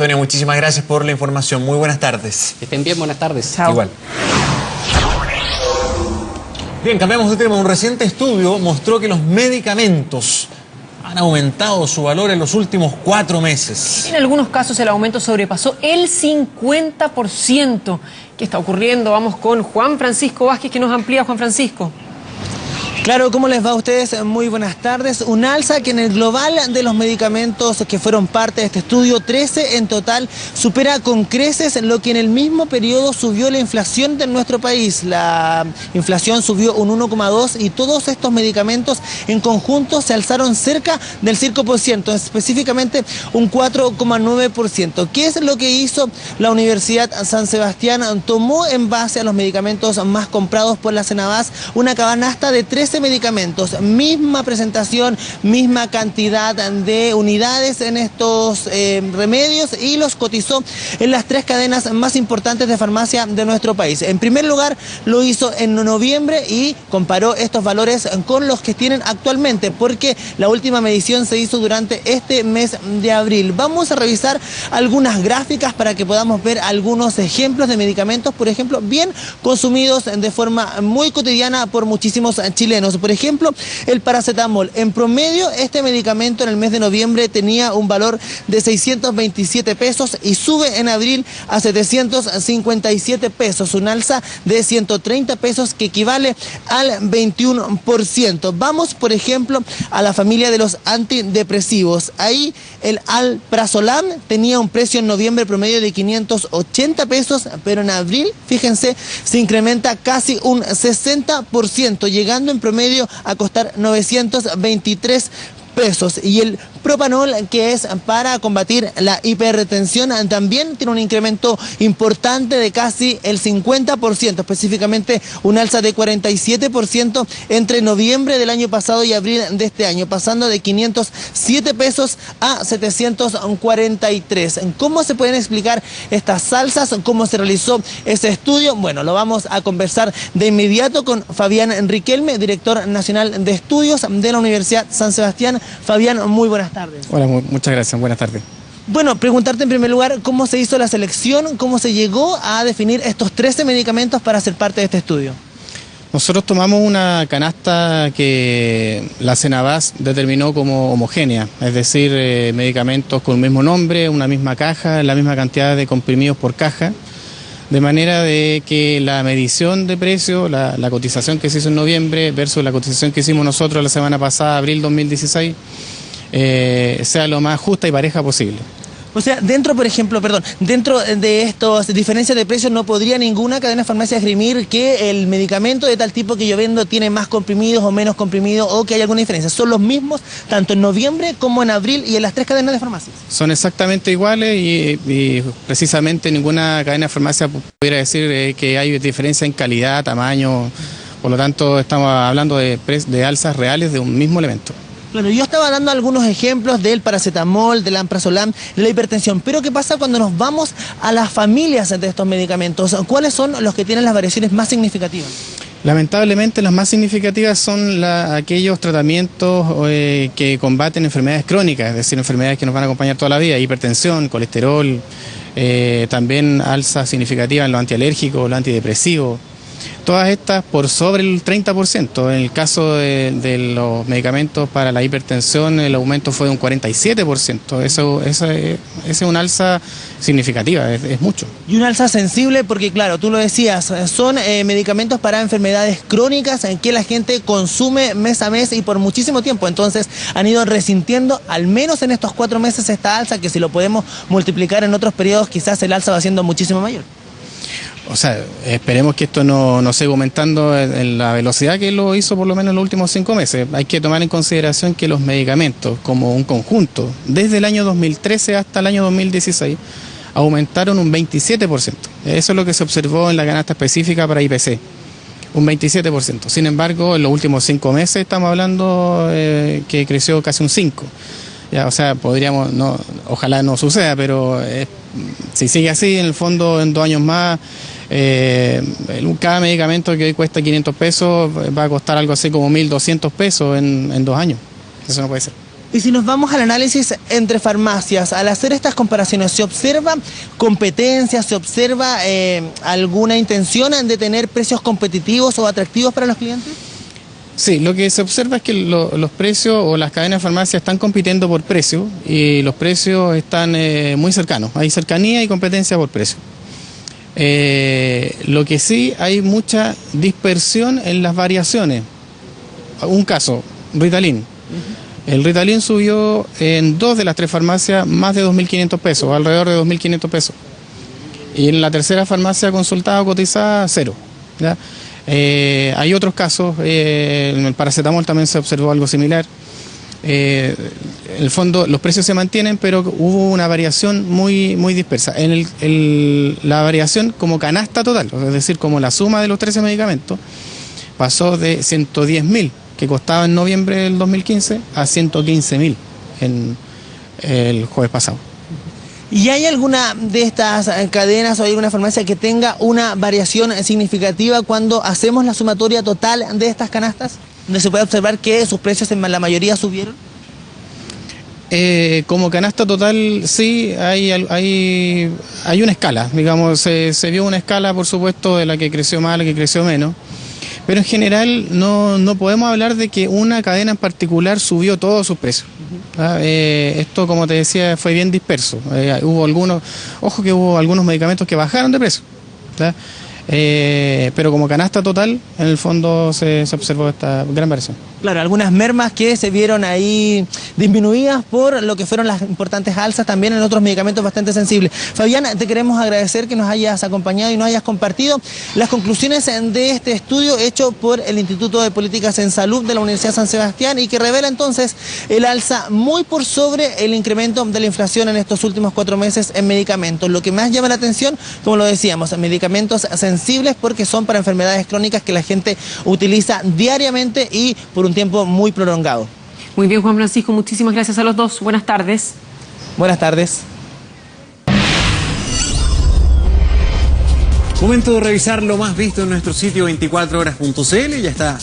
Antonio, muchísimas gracias por la información. Muy buenas tardes. Que estén bien, buenas tardes. Chao. Igual. Bien, cambiamos de tema. Un reciente estudio mostró que los medicamentos han aumentado su valor en los últimos 4 meses. En algunos casos el aumento sobrepasó el 50%. ¿Qué está ocurriendo? Vamos con Juan Francisco Vázquez, que nos amplía. Juan Francisco. Claro, ¿cómo les va a ustedes? Muy buenas tardes. Un alza que en el global de los medicamentos que fueron parte de este estudio, 13 en total, supera con creces lo que en el mismo periodo subió la inflación de nuestro país. La inflación subió un 1,2 y todos estos medicamentos en conjunto se alzaron cerca del 5%, específicamente un 4,9%. ¿Qué es lo que hizo la Universidad San Sebastián? Tomó en base a los medicamentos más comprados por la Cenabás una canasta de 13 medicamentos, misma presentación, misma cantidad de unidades en estos remedios y los cotizó en las 3 cadenas más importantes de farmacia de nuestro país. En primer lugar lo hizo en noviembre y comparó estos valores con los que tienen actualmente, porque la última medición se hizo durante este mes de abril. Vamos a revisar algunas gráficas para que podamos ver algunos ejemplos de medicamentos, por ejemplo, bien consumidos de forma muy cotidiana por muchísimos chilenos. Por ejemplo, el paracetamol. En promedio, este medicamento en el mes de noviembre tenía un valor de 627 pesos y sube en abril a 757 pesos, un alza de 130 pesos que equivale al 21%. Vamos, por ejemplo, a la familia de los antidepresivos. Ahí el alprazolam tenía un precio en noviembre promedio de 580 pesos, pero en abril, fíjense, se incrementa casi un 60%, llegando en promedio a costar 923 pesos. Y el propanol, que es para combatir la hipertensión, también tiene un incremento importante de casi el 50%, específicamente un alza de 47% entre noviembre del año pasado y abril de este año, pasando de 507 pesos a 743. ¿Cómo se pueden explicar estas alzas? ¿Cómo se realizó ese estudio? Bueno, lo vamos a conversar de inmediato con Fabián Riquelme, director nacional de estudios de la Universidad San Sebastián. Fabián, muy buenas tardes. Hola, muchas gracias, buenas tardes. Bueno, preguntarte en primer lugar cómo se hizo la selección, cómo se llegó a definir estos 13 medicamentos para ser parte de este estudio. Nosotros tomamos una canasta que la Cenabás determinó como homogénea, es decir, medicamentos con el mismo nombre, una misma caja, la misma cantidad de comprimidos por caja, de manera de que la medición de precio, la cotización que se hizo en noviembre versus la cotización que hicimos nosotros la semana pasada, abril 2016, sea lo más justa y pareja posible. O sea, dentro, por ejemplo, dentro de estas diferencias de precios no podría ninguna cadena de farmacia esgrimir que el medicamento de tal tipo que yo vendo tiene más comprimidos o menos comprimidos, o que hay alguna diferencia. Son los mismos tanto en noviembre como en abril y en las 3 cadenas de farmacias. Son exactamente iguales y precisamente ninguna cadena de farmacia pudiera decir que hay diferencia en calidad, tamaño. Por lo tanto, estamos hablando de alzas reales de un mismo elemento. Bueno, yo estaba dando algunos ejemplos del paracetamol, del alprazolam, de la hipertensión, pero ¿qué pasa cuando nos vamos a las familias de estos medicamentos? ¿Cuáles son los que tienen las variaciones más significativas? Lamentablemente las más significativas son aquellos tratamientos que combaten enfermedades crónicas, es decir, enfermedades que nos van a acompañar toda la vida, hipertensión, colesterol, también alza significativa en los antialérgicos, los antidepresivos. Todas estas por sobre el 30%. En el caso de los medicamentos para la hipertensión, el aumento fue de un 47%. Eso es una alza significativa, es mucho. Y una alza sensible porque, claro, tú lo decías, son medicamentos para enfermedades crónicas que la gente consume mes a mes y por muchísimo tiempo. Entonces han ido resintiendo, al menos en estos 4 meses, esta alza, que si lo podemos multiplicar en otros periodos, quizás el alza va siendo muchísimo mayor. O sea, esperemos que esto no siga aumentando en la velocidad que lo hizo por lo menos en los últimos 5 meses. Hay que tomar en consideración que los medicamentos, como un conjunto, desde el año 2013 hasta el año 2016, aumentaron un 27%. Eso es lo que se observó en la canasta específica para IPC, un 27%. Sin embargo, en los últimos 5 meses estamos hablando que creció casi un 5%. Ya, o sea, ojalá no suceda, pero si sigue así, en el fondo, en 2 años más, cada medicamento que hoy cuesta 500 pesos va a costar algo así como 1.200 pesos en 2 años. Eso no puede ser. Y si nos vamos al análisis entre farmacias, al hacer estas comparaciones, ¿se observa competencia, se observa alguna intención de tener precios competitivos o atractivos para los clientes? Sí, lo que se observa es que los precios o las cadenas de farmacia están compitiendo por precio y los precios están muy cercanos. Hay cercanía y competencia por precio. Lo que sí, hay mucha dispersión en las variaciones. Un caso, Ritalin. El Ritalin subió en 2 de las 3 farmacias más de 2.500 pesos, alrededor de 2.500 pesos. Y en la tercera farmacia consultada o cotizada, 0. ¿Ya? Hay otros casos, en el paracetamol también se observó algo similar. En el fondo los precios se mantienen, pero hubo una variación muy dispersa. La variación como canasta total, es decir, como la suma de los 13 medicamentos, pasó de 110.000 que costaba en noviembre del 2015 a 115.000 en el jueves pasado. ¿Y hay alguna de estas cadenas o hay alguna farmacia que tenga una variación significativa cuando hacemos la sumatoria total de estas canastas? ¿Donde se puede observar que sus precios en la mayoría subieron? Como canasta total, sí, hay una escala, digamos, se vio una escala, por supuesto, de la que creció más, la que creció menos. Pero en general no podemos hablar de que una cadena en particular subió todos sus precios. Esto, como te decía, fue bien disperso. Hubo algunos medicamentos que bajaron de precio. Pero como canasta total, en el fondo se observó esta gran variación. Claro, algunas mermas que se vieron ahí disminuidas por lo que fueron las importantes alzas también en otros medicamentos bastante sensibles. Fabián, te queremos agradecer que nos hayas acompañado y nos hayas compartido las conclusiones de este estudio hecho por el Instituto de Políticas en Salud de la Universidad San Sebastián y que revela entonces el alza muy por sobre el incremento de la inflación en estos últimos 4 meses en medicamentos. Lo que más llama la atención, como lo decíamos, medicamentos sensibles porque son para enfermedades crónicas que la gente utiliza diariamente y por un tiempo muy prolongado. Muy bien, Juan Francisco, muchísimas gracias a los dos. Buenas tardes. Buenas tardes. Momento de revisar lo más visto en nuestro sitio 24horas.cl. Ya está